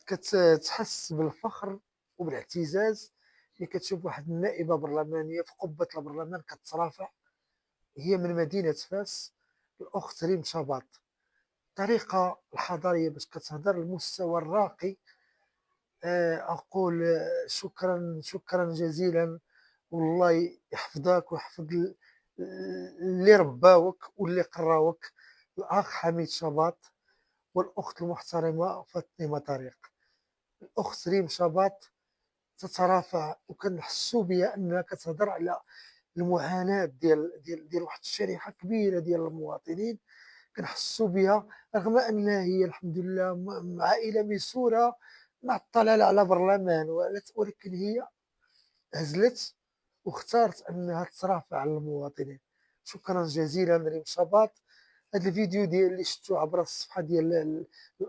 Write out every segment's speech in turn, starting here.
كتحس بالفخر وبالاعتزاز ملي كتشوف واحد النائبة برلمانية في قبة البرلمان كترافع. هي من مدينة فاس، الأخت ريم شاباط. الطريقة الحضارية باش كتهضر، المستوى الراقي. أقول شكرا شكرا جزيلا، والله يحفظك ويحفظ اللي رباوك واللي قراوك، الأخ حميد شاباط والأخت المحترمة فاطمة طريق. الأخت ريم شاباط تترافع وكنحسوا بها أنها كتهضر على المعاناة ديال واحد الشريحة كبيرة ديال المواطنين، كنحسوا بها رغم أنها هي الحمد لله عائلة ميسورة مع الطلالة على برلمان، ولكن هي هزلت واختارت أنها تترافع على المواطنين. شكرا جزيلا ريم شاباط. هذا الفيديو ديال اللي شفتو عبر الصفحة ديال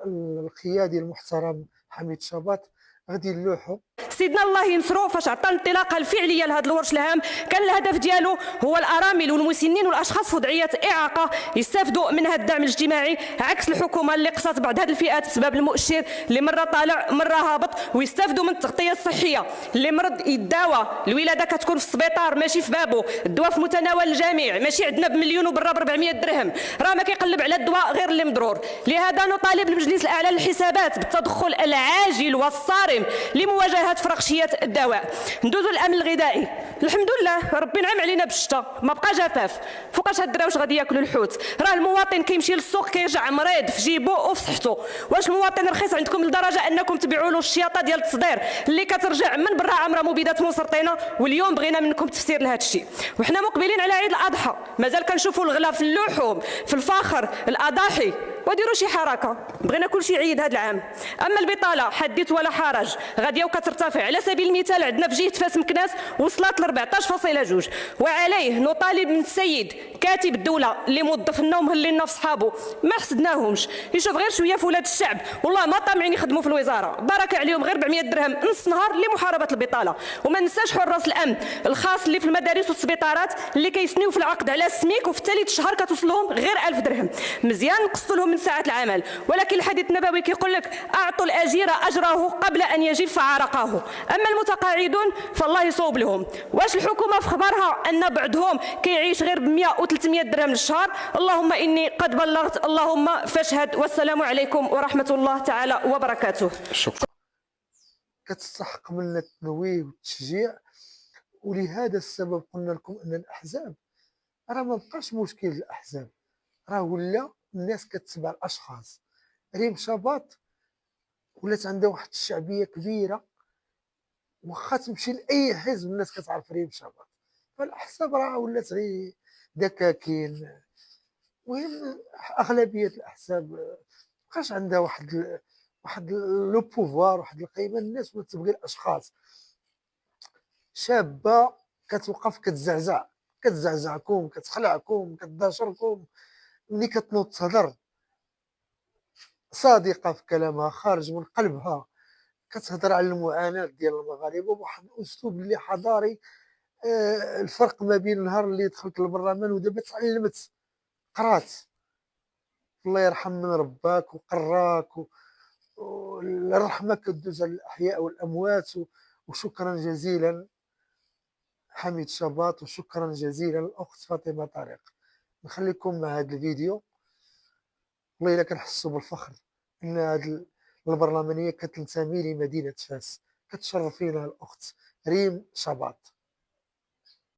القيادي المحترم حميد شاباط غادي نلوحو. سيدنا الله ينصرو فاش عطى الانطلاقه الفعليه لهذا الورش الهام، كان الهدف ديالو هو الارامل والمسنين والاشخاص في وضعيه اعاقه يستافدوا من هذا الدعم الاجتماعي، عكس الحكومه اللي قصت بعض هذه الفئات بسبب المؤشر اللي مره طالع مره هابط، ويستافدوا من التغطيه الصحيه. اللي مرض يداوى، الولاده كتكون في السبيطار ماشي في بابو، الدواء في متناول الجميع، ماشي عندنا بمليون وبرا ب 400 درهم، راه ما كيقلب على الدواء غير اللي مضرور. لهذا نطالب المجلس الاعلى للحسابات بالتدخل العاجل والصارم لمواجهه فرقشيه الدواء. ندوزو الامن الغذائي. الحمد لله ربي نعم علينا بالشتاء، ما بقى جفاف، فوقاش هاد الدراوش غادي ياكلوا الحوت؟ راه المواطن كيمشي للسوق كيرجع مريض في جيبو وفي صحته. واش المواطن رخيص عندكم لدرجه انكم تبيعوا له الشياطه ديال التصدير اللي كترجع من برا عامره مبيدات مسرطنه؟ واليوم بغينا منكم تفسير لهذا الشيء. وحنا مقبلين على عيد الاضحى، مازال كنشوفوا الغلا في اللحوم، في الفخر، الاضاحي، وديروا شي حركه، بغينا كل شيء عيد هذا العام. اما البطاله حدث ولا حرج، غاديه وكترتفع. على سبيل المثال عندنا في جهه فاس مكناس وصلت ل 14.2، وعليه نطالب من السيد كاتب الدوله اللي موظف لنا ومهلي لنا في صحابه، ما حسدناهمش، يشوف غير شويه في ولاد الشعب، والله ما طامعين يخدموا في الوزاره، بركه عليهم غير 400 درهم نص نهار لمحاربه البطاله. وما ننساش حراس الامن الخاص اللي في المدارس والسبيطارات اللي كيسنيو في العقد على السميك، وفي ثالث شهر كتوصل لهم غير 1000 درهم. مزيان نقصوا لهم من ساعات العمل، ولكن الحديث النبوي كيقول لك اعطوا الاجير اجره قبل ان يجف عرقه. اما المتقاعدون فالله يصوب لهم. واش الحكومه في خبرها ان بعضهم كيعيش غير ب 100 و 300 درهم للشهر؟ اللهم اني قد بلغت، اللهم فاشهد، والسلام عليكم ورحمه الله تعالى وبركاته. شكرا. كتستحق منا التنويه والتشجيع، ولهذا السبب قلنا لكم ان الاحزاب راه ما بقاش مشكل الاحزاب، راه ولا الناس كتتبع الاشخاص. ريم شاباط ولات عندها واحد الشعبيه كبيره، واخا تمشي لاي حزب الناس كتعرف ريم شاباط. فالاحزاب راه ولات غير دكاكين. المهم اغلبيه الاحزاب مابقاش عندها واحد لو بوفوار، واحد القيمه. الناس ولات تبغي الاشخاص. شابه كتوقف كتزعزعكم، كتخلعكم، كتداشركم، ملي كتنوض تهضر صادقه في كلامها خارج من قلبها، كتهضر على المعاناه ديال المغاربه بواحد الاسلوب اللي حضاري. الفرق ما بين النهار اللي دخلت للبرلمان ودابا تعلمت، قرات. الله يرحم من رباك وقراك، والرحمه كدوز على الاحياء والاموات. وشكرا جزيلا حميد شاباط، وشكرا جزيلا الاخت فاطمه طارق. نخليكم مع هذا الفيديو. والله الا كنحسوا بالفخر ان هذه البرلمانيه كتنتمي لمدينه فاس، كتشرفينا الاخت ريم شاباط.